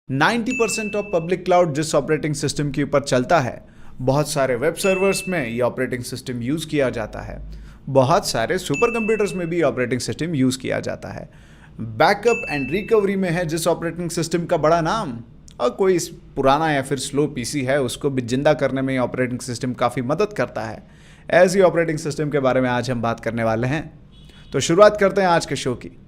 90% of public cloud जिस operating system के ऊपर चलता है, बहुत सारे वेब सर्वर्स में ये ऑपरेटिंग सिस्टम यूज़ किया जाता है। बहुत सारे सुपर कंप्यूटर्स में भी ऑपरेटिंग सिस्टम यूज़ किया जाता है। बैकअप एंड रिकवरी में है जिस ऑपरेटिंग सिस्टम का बड़ा नाम, और कोई पुराना या फिर स्लो पीसी है उसको भी जिंदा करने में ऑपरेटिंग सिस्टम काफ़ी मदद करता है। ऐसी ऑपरेटिंग सिस्टम के बारे में आज हम बात करने वाले हैं। तो शुरुआत करते हैं आज के शो की।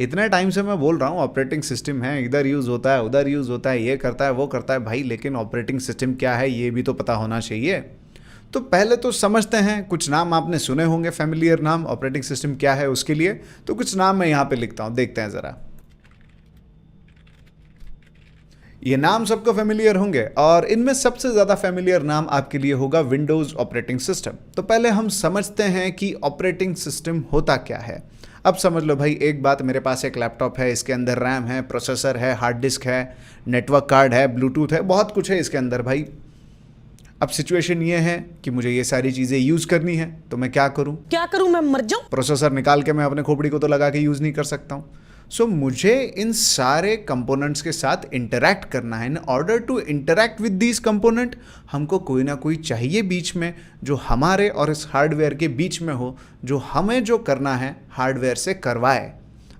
इतने टाइम से मैं बोल रहा हूँ ऑपरेटिंग सिस्टम है, इधर यूज़ होता है, उधर यूज़ होता है, ये करता है, वो करता है भाई, लेकिन ऑपरेटिंग सिस्टम क्या है ये भी तो पता होना चाहिए। तो पहले तो समझते हैं, कुछ नाम आपने सुने होंगे, फैमिलियर नाम, ऑपरेटिंग सिस्टम क्या है उसके लिए। तो कुछ नाम मैं यहाँ पे लिखता हूँ, देखते हैं ज़रा। ये नाम सबको फेमिलियर होंगे और इनमें सबसे ज़्यादा फेमिलियर नाम आपके लिए होगा विंडोज़ ऑपरेटिंग सिस्टम। तो पहले हम समझते हैं कि ऑपरेटिंग सिस्टम होता क्या है। अब समझ लो भाई, एक बात, मेरे पास एक लैपटॉप है, इसके अंदर रैम है, प्रोसेसर है, हार्ड डिस्क है, नेटवर्क कार्ड है, ब्लूटूथ है, बहुत कुछ है इसके अंदर भाई। अब सिचुएशन ये है कि मुझे ये सारी चीज़ें यूज़ करनी है, तो मैं क्या करूँ? मैं मर जाऊं? प्रोसेसर निकाल के मैं अपने खोपड़ी को तो लगा के यूज़ नहीं कर सकता हूँ। सो मुझे इन सारे कंपोनेंट्स के साथ इंटरैक्ट करना है। In order to interact with these component, हमको कोई ना कोई चाहिए बीच में, जो हमारे और इस हार्डवेयर के बीच में हो, जो हमें जो करना है हार्डवेयर से करवाए।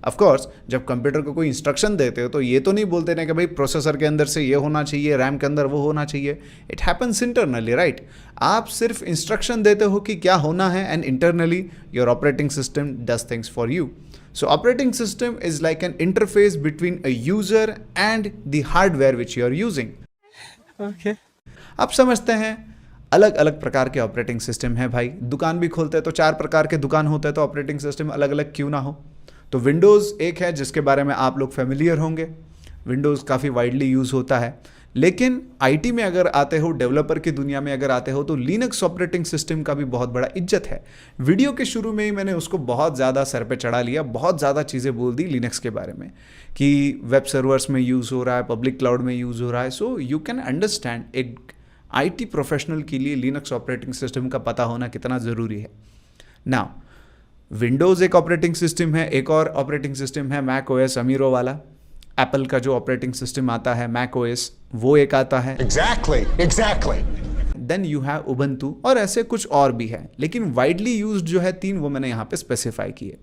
ऑफ कोर्स जब कंप्यूटर को कोई इंस्ट्रक्शन देते हो तो ये तो नहीं बोलते ना कि भाई प्रोसेसर के अंदर से ये होना चाहिए, रैम के अंदर वो होना चाहिए। It happens internally, right? आप सिर्फ इंस्ट्रक्शन देते हो कि क्या होना है, and internally your operating system does things for you. So operating system is like an interface between a user and the hardware which you are using. Okay. अब समझते हैं, अलग अलग प्रकार के ऑपरेटिंग सिस्टम है भाई। दुकान भी खोलते हैं तो 4 प्रकार के दुकान होते हैं, तो ऑपरेटिंग सिस्टम अलग अलग क्यों ना हो। तो विंडोज़ एक है जिसके बारे में आप लोग फेमिलियर होंगे। विंडोज़ काफ़ी वाइडली यूज़ होता है, लेकिन आईटी में अगर आते हो, डेवलपर की दुनिया में अगर आते हो, तो लिनक्स ऑपरेटिंग सिस्टम का भी बहुत बड़ा इज्जत है। वीडियो के शुरू में ही मैंने उसको बहुत ज़्यादा सर पे चढ़ा लिया, बहुत ज़्यादा चीज़ें बोल दी लिनक्स के बारे में कि वेब सर्वर्स में यूज़ हो रहा है, पब्लिक क्लाउड में यूज़ हो रहा है। सो यू कैन अंडरस्टैंड, एक आईटी प्रोफेशनल के लिए लिनक्स ऑपरेटिंग सिस्टम का पता होना कितना ज़रूरी है। नाउ विंडोज़ एक ऑपरेटिंग सिस्टम है, एक और ऑपरेटिंग सिस्टम है मैक ओएस अमीरो वाला। एप्पल का जो ऑपरेटिंग सिस्टम आता है मैक ओएस, वो एक आता है। Exactly. Then you have Ubuntu, और ऐसे कुछ और भी है, लेकिन वाइडली यूज्ड जो है 3, वो मैंने यहाँ पे स्पेसिफाई किए।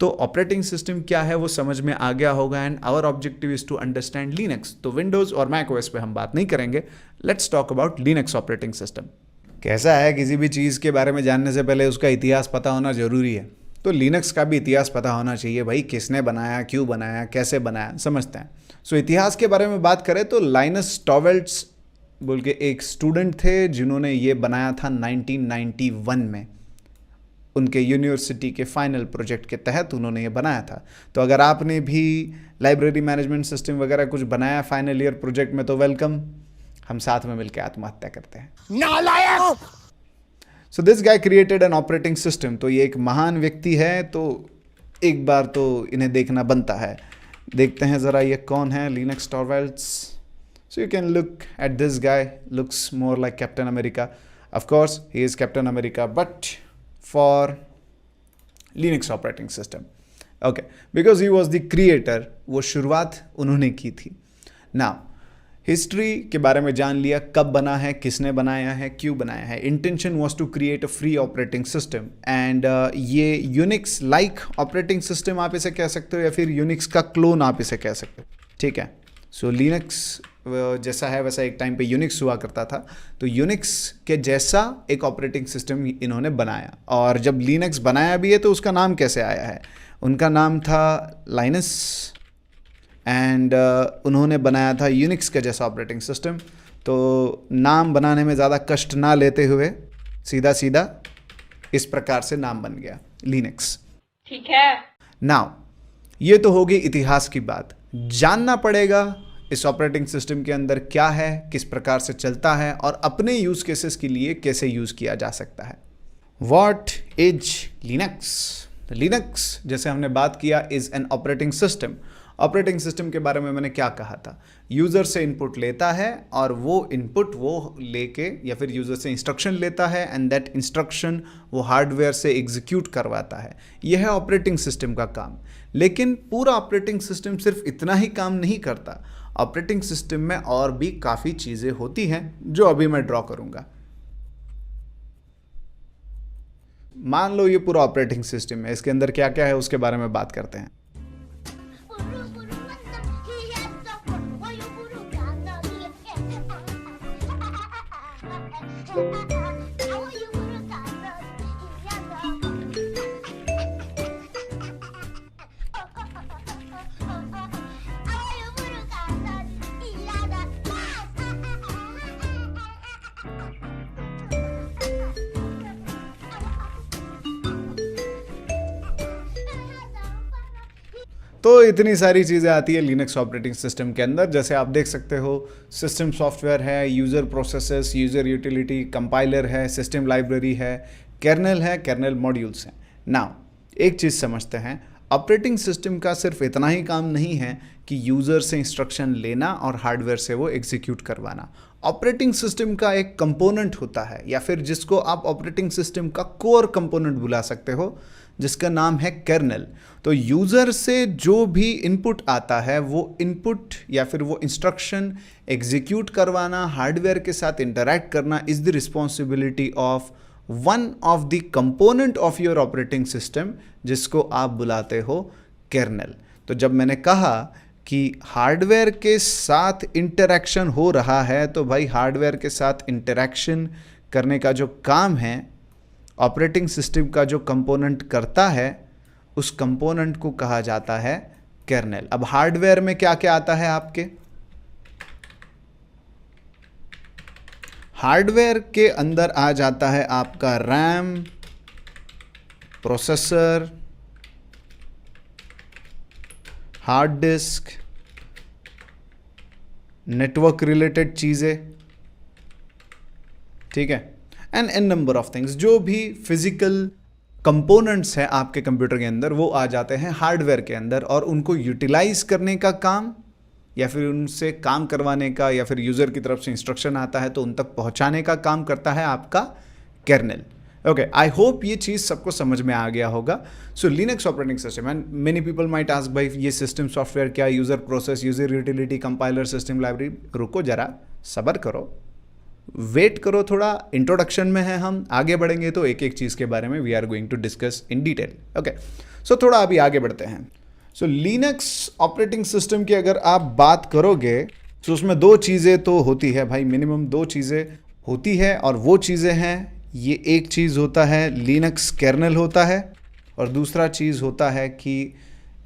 तो ऑपरेटिंग सिस्टम क्या है वो समझ में आ गया होगा, and our objective is to understand Linux. तो विंडोज़ और मैक ओएस पे हम बात नहीं करेंगे, let's talk about Linux operating system. कैसा है, किसी भी चीज़ के बारे में जानने से पहले उसका इतिहास पता होना ज़रूरी है। तो लिनक्स का भी इतिहास पता होना चाहिए भाई, किसने बनाया, क्यों बनाया, कैसे बनाया, समझते हैं। सो इतिहास के बारे में बात करें तो लाइनस टॉर्वेल्ड्स बोल के एक स्टूडेंट थे जिन्होंने ये बनाया था 1991 में। उनके यूनिवर्सिटी के फाइनल प्रोजेक्ट के तहत उन्होंने ये बनाया था। तो अगर आपने भी लाइब्रेरी मैनेजमेंट सिस्टम वगैरह कुछ बनाया फाइनल ईयर प्रोजेक्ट में, तो वेलकम, हम साथ में मिलकर आत्महत्या करते हैं। नालायक! So this guy created an operating system. तो ये एक महान व्यक्ति है, तो एक बार तो इन्हें देखना बनता है। देखते हैं ज़रा ये कौन है, Linux Torvalds. So you can look at this guy, looks more like Captain America. Of course he is Captain America, but for Linux operating system, okay, because he was the creator. वो शुरुआत उन्होंने की थी। Now history के बारे में जान लिया, कब बना है, किसने बनाया है, क्यों बनाया है। Intention was to create a free operating system, and ये यूनिक्स लाइक ऑपरेटिंग सिस्टम आप इसे कह सकते हो, या फिर यूनिक्स का क्लोन आप इसे कह सकते हो, ठीक है। सो लिनक्स जैसा है वैसा एक टाइम पे यूनिक्स हुआ करता था, तो यूनिक्स के जैसा एक ऑपरेटिंग सिस्टम इन्होंने बनाया। और जब लिनक्स बनाया भी है तो उसका नाम कैसे आया है, उनका नाम था लाइनस, एंड उन्होंने बनाया था यूनिक्स का जैसा ऑपरेटिंग सिस्टम। तो नाम बनाने में ज़्यादा कष्ट ना लेते हुए सीधा सीधा इस प्रकार से नाम बन गया लिनक्स, ठीक है। नाउ ये तो होगी इतिहास की बात। जानना पड़ेगा इस ऑपरेटिंग सिस्टम के अंदर क्या है, किस प्रकार से चलता है, और अपने यूज़ केसेस के लिए कैसे यूज़ किया जा सकता है। What is Linux? लिनक्स जैसे हमने बात किया is an operating system, operating system के बारे में मैंने क्या कहा था, यूज़र से इनपुट लेता है और वो इनपुट वो लेके या फिर यूज़र से इंस्ट्रक्शन लेता है एंड दैट इंस्ट्रक्शन वो हार्डवेयर से एग्जीक्यूट करवाता है। यह है ऑपरेटिंग सिस्टम का काम। लेकिन पूरा ऑपरेटिंग सिस्टम सिर्फ इतना ही काम नहीं करता। ऑपरेटिंग सिस्टम में और भी काफ़ी चीज़ें होती हैं जो अभी मैं ड्रॉ करूँगा। मान लो ये पूरा ऑपरेटिंग सिस्टम है, इसके अंदर क्या क्या है उसके बारे में बात करते हैं। तो इतनी सारी चीज़ें आती है लिनक्स ऑपरेटिंग सिस्टम के अंदर। जैसे आप देख सकते हो, सिस्टम सॉफ्टवेयर है, user processes, user utility, compiler है, सिस्टम लाइब्रेरी है, कर्नेल है, कर्नेल मॉड्यूल्स हैं। नाउ एक चीज़ समझते हैं, ऑपरेटिंग सिस्टम का सिर्फ इतना ही काम नहीं है कि यूज़र से इंस्ट्रक्शन लेना और हार्डवेयर से वो एग्जीक्यूट करवाना। ऑपरेटिंग सिस्टम का एक कंपोनेंट होता है, या फिर जिसको आप ऑपरेटिंग सिस्टम का कोर कंपोनेंट बुला सकते हो, जिसका नाम है कर्नेल। तो यूज़र से जो भी इनपुट आता है वो इनपुट या फिर वो इंस्ट्रक्शन एग्जीक्यूट करवाना, हार्डवेयर के साथ इंटरैक्ट करना is the responsibility of one of the component of your operating system, जिसको आप बुलाते हो कर्नेल। तो जब मैंने कहा कि हार्डवेयर के साथ इंटरैक्शन हो रहा है, तो भाई हार्डवेयर के साथ इंटरैक्शन करने का जो काम है ऑपरेटिंग सिस्टम का जो कंपोनेंट करता है, उस कंपोनेंट को कहा जाता है कर्नेल। अब हार्डवेयर में क्या क्या आता है आपके? हार्डवेयर के अंदर आ जाता है आपका RAM, processor, hard disk, network related चीज़ें, ठीक है, and an number of things. जो भी फिजिकल कंपोनेंट्स हैं आपके कंप्यूटर के अंदर वो आ जाते हैं हार्डवेयर के अंदर, और उनको यूटिलाइज करने का काम या फिर उनसे काम करवाने का, या फिर यूज़र की तरफ से इंस्ट्रक्शन आता है तो उन तक पहुंचाने का काम करता है आपका कर्नेल। ओके, आई होप ये चीज़ सबको समझ में आ गया होगा। So Linux operating system, and many people might ask भाई ये सिस्टम सॉफ्टवेयर क्या, user process, user utility, compiler, system library. रुको जरा, सब्र करो, वेट करो थोड़ा, इंट्रोडक्शन में है हम, आगे बढ़ेंगे तो एक एक चीज़ के बारे में we are going to discuss in detail. Okay, so थोड़ा अभी आगे बढ़ते हैं। सो लिनक्स ऑपरेटिंग सिस्टम की अगर आप बात करोगे तो उसमें दो चीज़ें तो होती है भाई, मिनिमम दो चीज़ें होती है, और वो चीज़ें हैं, ये एक चीज़ होता है लिनक्स कर्नेल होता है, और दूसरा चीज़ होता है कि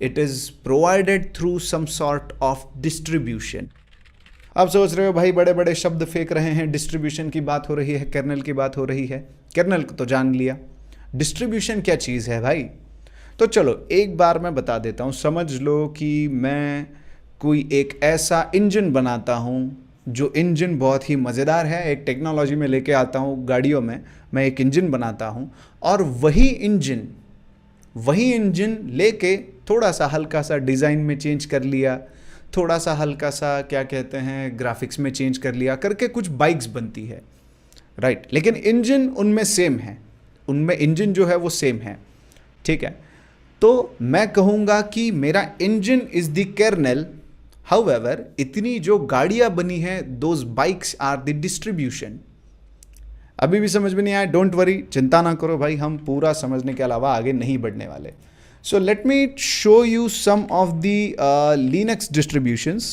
it is provided through some sort of distribution. आप सोच रहे हो भाई बड़े बड़े शब्द फेंक रहे हैं, डिस्ट्रीब्यूशन की बात हो रही है, कर्नेल की बात हो रही है। कर्नेल को तो जान लिया, डिस्ट्रीब्यूशन क्या चीज़ है भाई? तो चलो एक बार मैं बता देता हूँ। समझ लो कि मैं कोई एक ऐसा इंजन बनाता हूँ जो इंजन बहुत ही मज़ेदार है, एक टेक्नोलॉजी में लेके आता हूँ गाड़ियों में, मैं एक इंजन बनाता हूँ, और वही इंजन लेके थोड़ा सा हल्का सा डिज़ाइन में चेंज कर लिया, थोड़ा सा हल्का सा क्या कहते हैं ग्राफिक्स में चेंज कर लिया करके कुछ बाइक्स बनती है, राइट। लेकिन इंजन उनमें सेम है, उनमें इंजन जो है वो सेम है, ठीक है। तो मैं कहूँगा कि मेरा engine is the kernel. However इतनी जो गाड़ियाँ बनी हैं, those bikes are the distribution. अभी भी समझ में नहीं आया? डोंट वरी, चिंता ना करो भाई, हम पूरा समझने के अलावा आगे नहीं बढ़ने वाले। So let me show you some of the Linux distributions.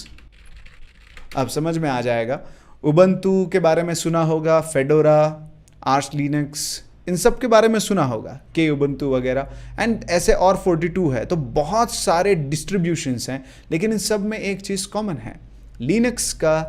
अब समझ में आ जाएगा। उबंटू के बारे में सुना होगा, फेडोरा, आर्च लिनक्स, इन सब के बारे में सुना होगा, के उबंटू वगैरह, एंड ऐसे और 42 है। तो बहुत सारे डिस्ट्रीब्यूशंस हैं, लेकिन इन सब में एक चीज़ कॉमन है, लिनक्स का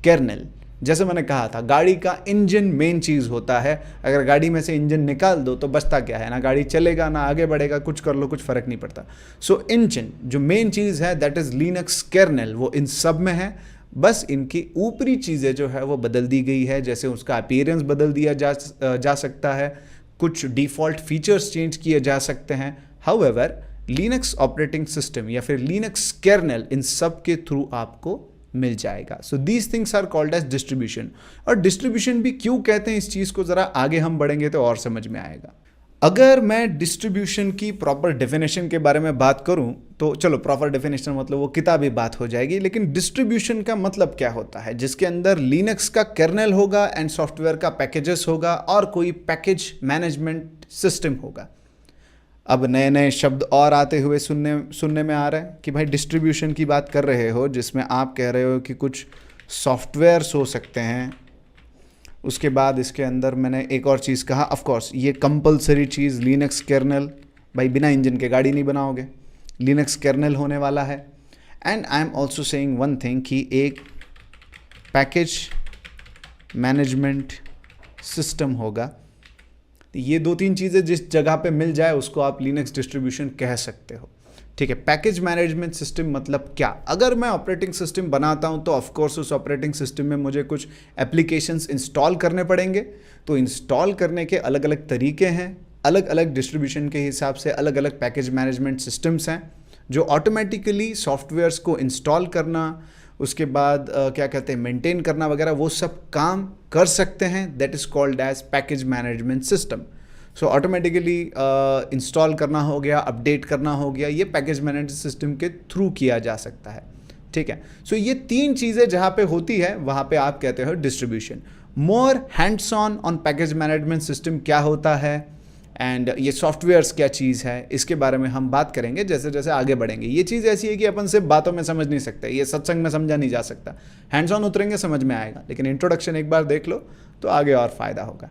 कर्नेल। जैसे मैंने कहा था, गाड़ी का इंजन मेन चीज़ होता है। अगर गाड़ी में से इंजन निकाल दो तो बचता क्या है, ना गाड़ी चलेगा ना आगे बढ़ेगा, कुछ कर लो कुछ फ़र्क नहीं पड़ता। सो इंजन जो मेन चीज़ है दैट इज़ लिनक्स कर्नेल, वो इन सब में है। बस इनकी ऊपरी चीज़ें जो है वो बदल दी गई है, जैसे उसका अपीयरेंस बदल दिया जा सकता है, कुछ डिफ़ॉल्ट फीचर्स चेंज किए जा सकते हैं। हाउएवर लिनक्स ऑपरेटिंग सिस्टम या फिर लिनक्स कर्नेल, इन सब के थ्रू आपको मिल जाएगा। So these things are called as distribution. और डिस्ट्रीब्यूशन भी क्यों कहते हैं, इस चीज़ को ज़रा आगे हम बढ़ेंगे तो और समझ में आएगा। अगर मैं डिस्ट्रीब्यूशन की प्रॉपर डेफिनेशन के बारे में बात करूं तो चलो, प्रॉपर डेफिनेशन मतलब वो किताबी बात हो जाएगी, लेकिन डिस्ट्रीब्यूशन का मतलब क्या होता है, जिसके अंदर लिनक्स का कर्नेल होगा एंड सॉफ्टवेयर का पैकेजेस होगा और कोई पैकेज मैनेजमेंट सिस्टम होगा। अब नए नए शब्द और आते हुए सुनने में आ रहा है कि भाई डिस्ट्रीब्यूशन की बात कर रहे हो, जिसमें आप कह रहे हो कि कुछ सॉफ्टवेयर्स हो सकते हैं। उसके बाद इसके अंदर मैंने एक और चीज़ कहा, ऑफ कोर्स ये कंपलसरी चीज़ लिनक्स कर्नेल, भाई बिना इंजन के गाड़ी नहीं बनाओगे, लिनक्स कर्नेल होने वाला है। And I am also saying one thing कि एक पैकेज मैनेजमेंट सिस्टम होगा। ये दो तीन चीज़ें जिस जगह पे मिल जाए उसको आप लिनक्स डिस्ट्रीब्यूशन कह सकते हो। ठीक है, पैकेज मैनेजमेंट सिस्टम मतलब क्या? अगर मैं ऑपरेटिंग सिस्टम बनाता हूं तो ऑफ कोर्स उस ऑपरेटिंग सिस्टम में मुझे कुछ एप्लीकेशंस इंस्टॉल करने पड़ेंगे। तो इंस्टॉल करने के अलग अलग तरीके हैं, अलग अलग डिस्ट्रीब्यूशन के हिसाब से अलग अलग पैकेज मैनेजमेंट सिस्टम्स हैं जो ऑटोमेटिकली सॉफ्टवेयर्स को इंस्टॉल करना, उसके बाद क्या कहते हैं मेंटेन करना वगैरह, वो सब काम कर सकते हैं। That is called as package management system. So automatically install करना हो गया, अपडेट करना हो गया, ये पैकेज मैनेजमेंट सिस्टम के थ्रू किया जा सकता है। ठीक है, सो ये तीन चीज़ें जहाँ पे होती है वहाँ पे आप कहते हो distribution. More hands on package management system क्या होता है एंड ये सॉफ्टवेयर्स क्या चीज़ है, इसके बारे में हम बात करेंगे जैसे जैसे आगे बढ़ेंगे। ये चीज़ ऐसी है कि अपन सिर्फ बातों में समझ नहीं सकते, ये सत्संग में समझा नहीं जा सकता। हैंड्स ऑन उतरेंगे समझ में आएगा, लेकिन इंट्रोडक्शन एक बार देख लो तो आगे और फायदा होगा।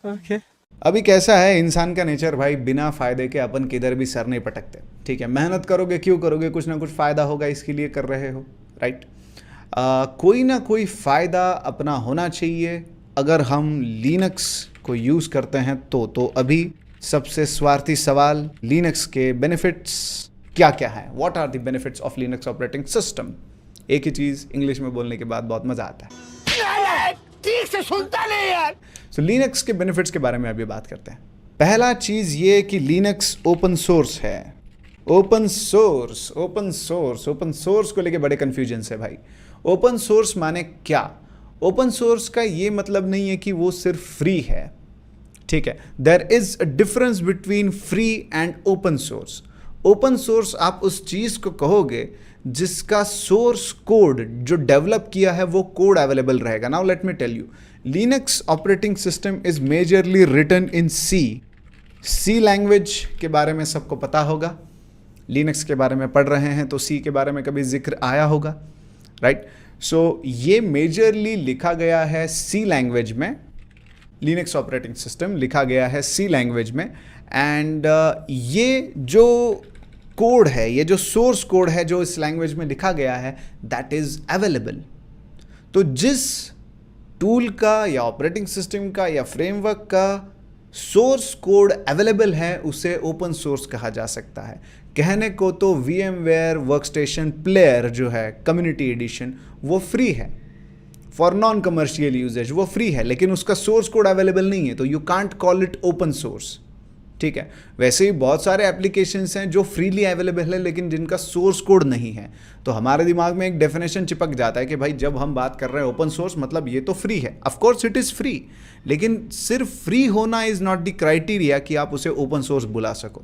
Okay. अभी कैसा है इंसान का नेचर भाई, बिना फायदे के अपन किधर भी सर नहीं पटकते। ठीक है, मेहनत करोगे क्यों करोगे, कुछ ना कुछ फ़ायदा होगा इसके लिए कर रहे हो, राइट। कोई ना कोई फ़ायदा अपना होना चाहिए अगर हम लिनक्स को यूज़ करते हैं तो अभी सबसे स्वार्थी सवाल, लिनक्स के बेनिफिट्स क्या क्या है, what are the benefits of Linux operating system. एक ही चीज़ इंग्लिश में बोलने के बाद बहुत मज़ा आता है। ठीक से सुनता नहीं यार। सो लिनक्स के बेनिफिट्स के बारे में अभी बात करते हैं। पहला चीज़ ये कि लिनक्स ओपन सोर्स है। ओपन सोर्स को लेके बड़े कन्फ्यूजन है भाई। ओपन सोर्स माने क्या? ओपन सोर्स का ये मतलब नहीं है कि वो सिर्फ फ्री है। ठीक है, there is a difference between free and open source. Open source आप उस चीज़ को कहोगे जिसका सोर्स कोड जो डेवलप किया है वो कोड अवेलेबल रहेगा। Now let me tell you, Linux operating system is majorly written in C language के बारे में सबको पता होगा। लिनक्स के बारे में पढ़ रहे हैं तो सी के बारे में कभी जिक्र आया होगा, राइट। सो ये मेजरली लिखा गया है सी लैंग्वेज में, लिनक्स ऑपरेटिंग सिस्टम लिखा गया है सी लैंग्वेज में। एंड ये जो कोड है, ये जो सोर्स कोड है जो इस लैंग्वेज में लिखा गया है, दैट इज अवेलेबल। तो जिस टूल का या ऑपरेटिंग सिस्टम का या फ्रेमवर्क का सोर्स कोड अवेलेबल है उसे ओपन सोर्स कहा जा सकता है। कहने को तो VMware वर्कस्टेशन प्लेयर जो है कम्युनिटी एडिशन वो फ्री है, फॉर नॉन कमर्शियल यूजेज वो फ्री है, लेकिन उसका सोर्स कोड अवेलेबल नहीं है, तो you can't call it open source. ठीक है, वैसे ही बहुत सारे एप्लीकेशंस हैं जो फ्रीली अवेलेबल है लेकिन जिनका सोर्स कोड नहीं है। तो हमारे दिमाग में एक डेफिनेशन चिपक जाता है कि भाई जब हम बात कर रहे हैं ओपन सोर्स मतलब ये तो फ्री है। Of course it is free, लेकिन सिर्फ फ्री होना इज़ नॉट द क्राइटेरिया कि आप उसे ओपन सोर्स बुला सको।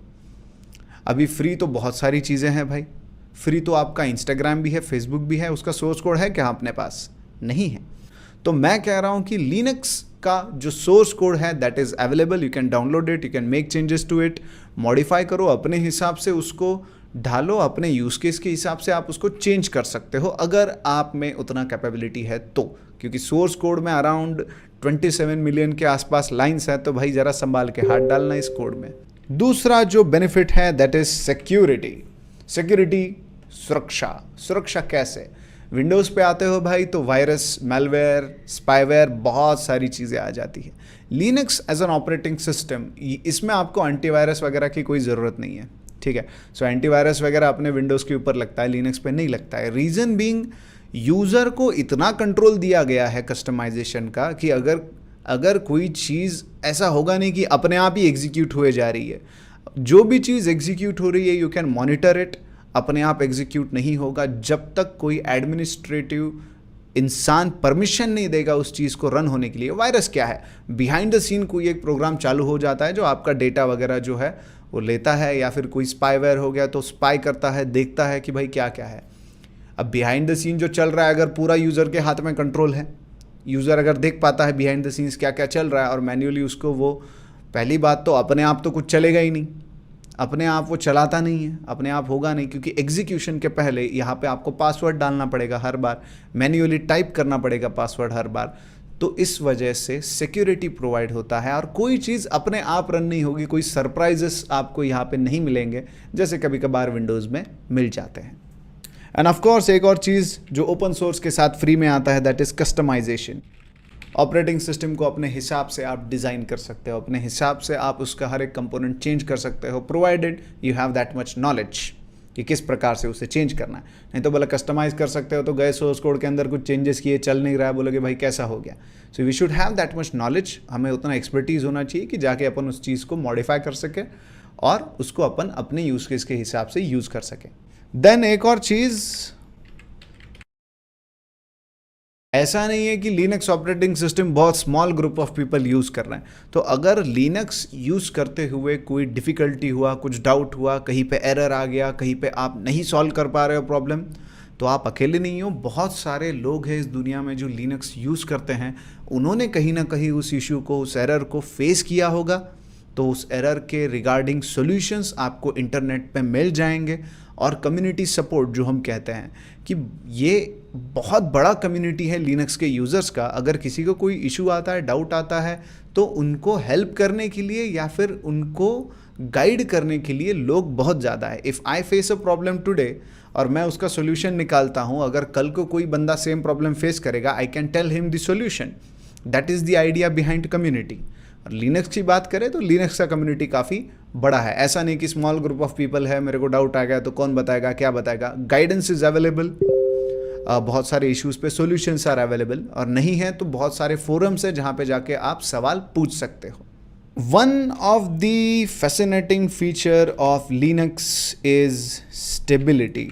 अभी फ्री तो बहुत सारी चीज़ें हैं भाई। फ्री तो आपका इंस्टाग्राम भी है, फेसबुक भी है, उसका सोर्स कोड है क्या अपने पास? नहीं है। तो मैं कह रहा हूँ कि लिनक्स का जो सोर्स कोड है that is available, you can download it, you can make changes to it, modify करो अपने हिसाब से, उसको ढालो अपने यूज़ केस के हिसाब से, आप उसको चेंज कर सकते हो अगर आप में उतना कैपेबिलिटी है तो। क्योंकि सोर्स कोड में अराउंड 27 मिलियन के आसपास लाइन्स है, तो भाई ज़रा संभाल के हाथ डालना इस कोड में। दूसरा जो बेनिफिट है दैट इज़ सिक्योरिटी। सिक्योरिटी, सुरक्षा कैसे? विंडोज़ पे आते हो भाई तो वायरस, मैलवेयर, स्पाईवेयर, बहुत सारी चीज़ें आ जाती है। Linux as an operating system, इसमें आपको एंटीवायरस वगैरह की कोई ज़रूरत नहीं है। ठीक है, सो एंटीवायरस वगैरह अपने विंडोज़ के ऊपर लगता है, लिनक्स पे नहीं लगता है। रीज़न बीइंग यूज़र को इतना कंट्रोल दिया गया है कस्टमाइजेशन का कि अगर कोई चीज़ ऐसा होगा नहीं कि अपने आप ही एग्जीक्यूट हुए जा रही है। जो भी चीज़ एग्जीक्यूट हो रही है यू कैन मॉनिटर इट, अपने आप एग्जीक्यूट नहीं होगा जब तक कोई एडमिनिस्ट्रेटिव इंसान परमिशन नहीं देगा उस चीज़ को रन होने के लिए। वायरस क्या है, बिहाइंड द सीन कोई एक प्रोग्राम चालू हो जाता है जो आपका डेटा वगैरह जो है वो लेता है, या फिर कोई स्पाईवेयर हो गया तो स्पाई करता है, देखता है कि भाई क्या क्या है। अब बिहाइंड द सीन जो चल रहा है, अगर पूरा यूज़र के हाथ में कंट्रोल है, यूज़र अगर देख पाता है बिहाइंड द सीन्स क्या क्या चल रहा है और मैन्युअली उसको वो, पहली बात तो अपने आप तो कुछ चलेगा ही नहीं, अपने आप वो चलाता नहीं है, अपने आप होगा नहीं, क्योंकि एग्जीक्यूशन के पहले यहाँ पे आपको पासवर्ड डालना पड़ेगा हर बार, मैन्युअली टाइप करना पड़ेगा पासवर्ड हर बार। तो इस वजह से सिक्योरिटी प्रोवाइड होता है और कोई चीज़ अपने आप रन नहीं होगी, कोई सरप्राइजेस आपको यहाँ पे नहीं मिलेंगे जैसे कभी कभार विंडोज़ में मिल जाते हैं। एंड ऑफ कोर्स एक और चीज़ जो ओपन सोर्स के साथ फ्री में आता है that is customisation. Operating system को अपने हिसाब से आप डिज़ाइन कर सकते हो, अपने हिसाब से आप उसका हर एक कंपोनेंट चेंज कर सकते हो, provided you have that much knowledge कि किस प्रकार से उसे चेंज करना है। नहीं तो बोला कस्टमाइज़ कर सकते हो तो गए सोर्स कोड के अंदर कुछ चेंजेस किए, चल नहीं रहा है, बोलोगे भाई कैसा हो गया। So we should have that much knowledge, हमें उतना एक्सपर्टीज़ होना चाहिए कि जाके अपन उस चीज़ को मॉडिफाई कर सके और उसको अपन अपने यूज़ केस के हिसाब से यूज़ कर सकें। देन एक और चीज़, ऐसा नहीं है कि लिनक्स ऑपरेटिंग सिस्टम बहुत small group of people use कर रहे हैं। तो अगर लिनक्स यूज़ करते हुए कोई डिफ़िकल्टी हुआ, कुछ डाउट हुआ, कहीं पे एरर आ गया, कहीं पे आप नहीं सॉल्व कर पा रहे हो प्रॉब्लम, तो आप अकेले नहीं हो। बहुत सारे लोग हैं इस दुनिया में जो लिनक्स यूज़ करते हैं, उन्होंने कहीं ना कहीं उस इशू को, उस एरर को फेस किया होगा। तो उस एरर के रिगार्डिंग सॉल्यूशंस आपको इंटरनेट पे मिल जाएंगे। और कम्युनिटी सपोर्ट जो हम कहते हैं कि ये बहुत बड़ा कम्युनिटी है लिनक्स के यूज़र्स का। अगर किसी को कोई इशू आता है, डाउट आता है, तो उनको हेल्प करने के लिए या फिर उनको गाइड करने के लिए लोग बहुत ज़्यादा है। If I face a problem today और मैं उसका सोल्यूशन निकालता हूँ, अगर कल को कोई बंदा सेम प्रॉब्लम फेस करेगा, I can tell him the solution. That is the idea behind community. और लिनक्स की बात करें तो लिनक्स का कम्युनिटी काफ़ी बड़ा है। ऐसा नहीं कि स्मॉल ग्रुप ऑफ पीपल है, मेरे को डाउट आ गया तो कौन बताएगा, क्या बताएगा। गाइडेंस इज़ अवेलेबल, बहुत सारे इश्यूज़ पे सॉल्यूशंस आर अवेलेबल, और नहीं है तो बहुत सारे फोरम्स है जहाँ पे जाके आप सवाल पूछ सकते हो। One of the fascinating feature of Linux is stability.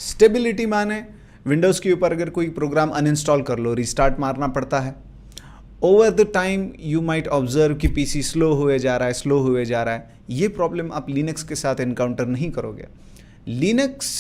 Stability माने विंडोज़ के ऊपर अगर कोई प्रोग्राम अनइंस्टॉल कर लो, रिस्टार्ट मारना पड़ता है। Over the time you might observe कि पीसी स्लो हुए जा रहा है, स्लो हुए जा रहा है। ये प्रॉब्लम आप लिनक्स के साथ इनकाउंटर नहीं करोगे। लिनक्स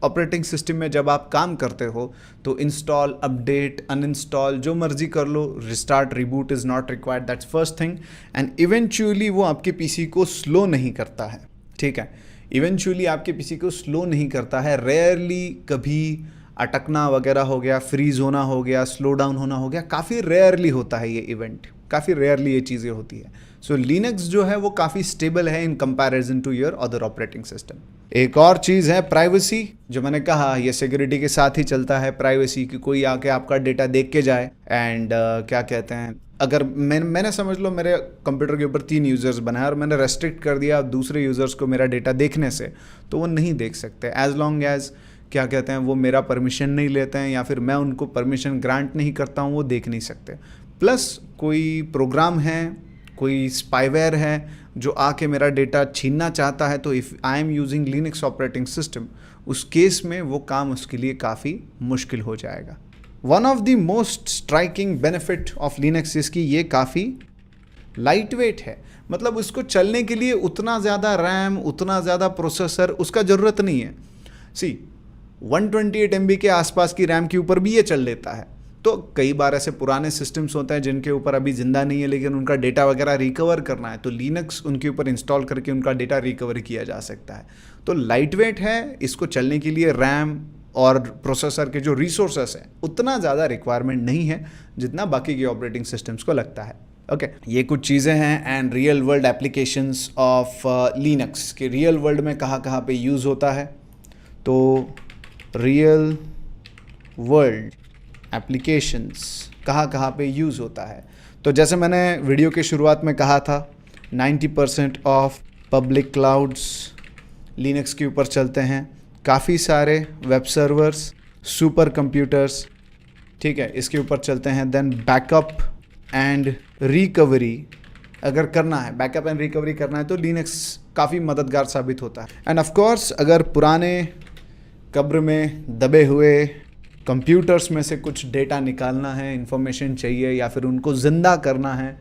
ऑपरेटिंग सिस्टम में जब आप काम करते हो तो इंस्टॉल, अपडेट, अनइंस्टॉल जो मर्जी कर लो, restart, reboot is not required, that's first thing. And eventually वो आपके पीसी को स्लो नहीं करता है, ठीक है। इवेंचुअली आपके पीसी को स्लो नहीं करता है। रेयरली कभी अटकना वगैरह हो गया, फ्रीज होना हो गया, स्लो डाउन होना हो गया, काफ़ी रेयरली होता है ये इवेंट, काफ़ी रेयरली ये चीज़ें होती है। सो लिनक्स जो है वो काफ़ी स्टेबल है in comparison to your other operating system. एक और चीज़ है प्राइवेसी, जो मैंने कहा ये सिक्योरिटी के साथ ही चलता है। प्राइवेसी कि कोई आके आपका डेटा देख के जाए एंड क्या कहते हैं, अगर मैंने समझ लो मेरे कंप्यूटर के ऊपर 3 यूज़र्स बनाए और मैंने रेस्ट्रिक्ट कर दिया दूसरे यूज़र्स को मेरा डेटा देखने से, तो वो नहीं देख सकते एज लॉन्ग एज क्या कहते हैं वो मेरा परमिशन नहीं लेते हैं या फिर मैं उनको परमिशन ग्रांट नहीं करता हूँ, वो देख नहीं सकते। प्लस कोई प्रोग्राम है, कोई स्पाईवेयर है जो आके मेरा डेटा छीनना चाहता है, तो if I am using Linux operating system, उस केस में वो काम उसके लिए काफ़ी मुश्किल हो जाएगा। One of the most striking benefit of Linux इसकी ये काफ़ी लाइट वेट है। मतलब उसको चलने के लिए उतना ज़्यादा रैम, उतना ज़्यादा प्रोसेसर उसका ज़रूरत नहीं है। सी 128 MB के आसपास की रैम के ऊपर भी ये चल लेता है। तो कई बार ऐसे पुराने सिस्टम्स होते हैं जिनके ऊपर अभी ज़िंदा नहीं है लेकिन उनका डेटा वगैरह रिकवर करना है, तो लिनक्स उनके ऊपर इंस्टॉल करके उनका डेटा रिकवर किया जा सकता है। तो लाइट वेट है, इसको चलने के लिए रैम और प्रोसेसर के जो रिसोर्सेस हैं उतना ज़्यादा रिक्वायरमेंट नहीं है जितना बाकी के ऑपरेटिंग सिस्टम्स को लगता है। ओके, ये कुछ चीज़ें हैं and real world applications of Linux के रियल वर्ल्ड में कहाँ पे यूज़ होता है। तो रियल वर्ल्ड एप्लीकेशंस कहाँ पे यूज़ होता है, तो जैसे मैंने वीडियो के शुरुआत में कहा था 90% ऑफ पब्लिक क्लाउड्स लिनक्स के ऊपर चलते हैं। काफ़ी सारे वेब सर्वर्स, सुपर कंप्यूटर्स, ठीक है, इसके ऊपर चलते हैं। देन बैकअप एंड रिकवरी अगर करना है, बैकअप एंड रिकवरी करना है, तो लिनक्स काफ़ी मददगार साबित होता है। एंड ऑफ कोर्स अगर पुराने कब्र में दबे हुए कंप्यूटर्स में से कुछ डेटा निकालना है, इंफॉर्मेशन चाहिए या फिर उनको ज़िंदा करना है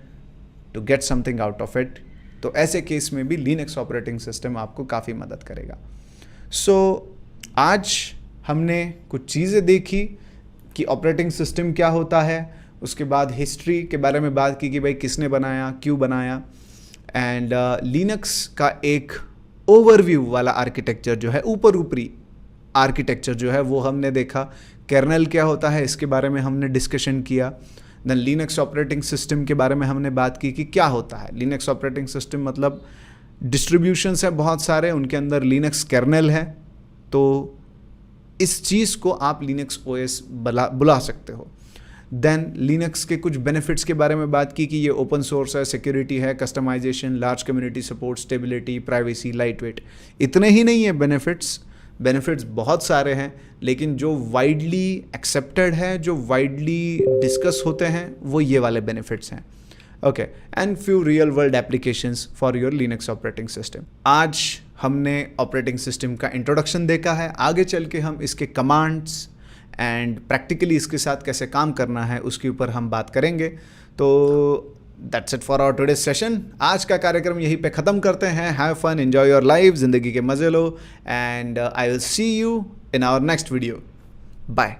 to get something out of it, तो ऐसे केस में भी लिनक्स ऑपरेटिंग सिस्टम आपको काफ़ी मदद करेगा। सो आज हमने कुछ चीज़ें देखी कि ऑपरेटिंग सिस्टम क्या होता है, उसके बाद हिस्ट्री के बारे में बात की कि भाई किसने बनाया, क्यों बनाया, एंड लिनक्स का एक ओवरव्यू वाला आर्किटेक्चर जो है, ऊपर ऊपरी आर्किटेक्चर जो है वो हमने देखा। कर्नेल क्या होता है इसके बारे में हमने डिस्कशन किया। देन लिनक्स ऑपरेटिंग सिस्टम के बारे में हमने बात की कि क्या होता है लिनक्स ऑपरेटिंग सिस्टम, मतलब डिस्ट्रीब्यूशंस है बहुत सारे, उनके अंदर लिनक्स कर्नेल है, तो इस चीज़ को आप लिनक्स ओएस बुला सकते हो। देन लिनक्स के कुछ बेनिफिट्स के बारे में बात की कि ये ओपन सोर्स है, सिक्योरिटी है, customisation, large community support, stability, privacy, light weight. इतने ही नहीं है बेनिफिट्स बहुत सारे हैं, लेकिन जो वाइडली एक्सेप्टेड है, जो वाइडली डिस्कस होते हैं, वो ये वाले बेनिफिट्स हैं। Okay, and few real world applications for your Linux operating system. आज हमने ऑपरेटिंग सिस्टम का इंट्रोडक्शन देखा है, आगे चल के हम इसके कमांड्स एंड प्रैक्टिकली इसके साथ कैसे काम करना है उसके ऊपर हम बात करेंगे। तो that's it for our today session. आज का कार्यक्रम यहीं पे ख़त्म करते हैं। Have fun, enjoy your life, ज़िंदगी के मज़े लो, and I will see you in our next video. Bye.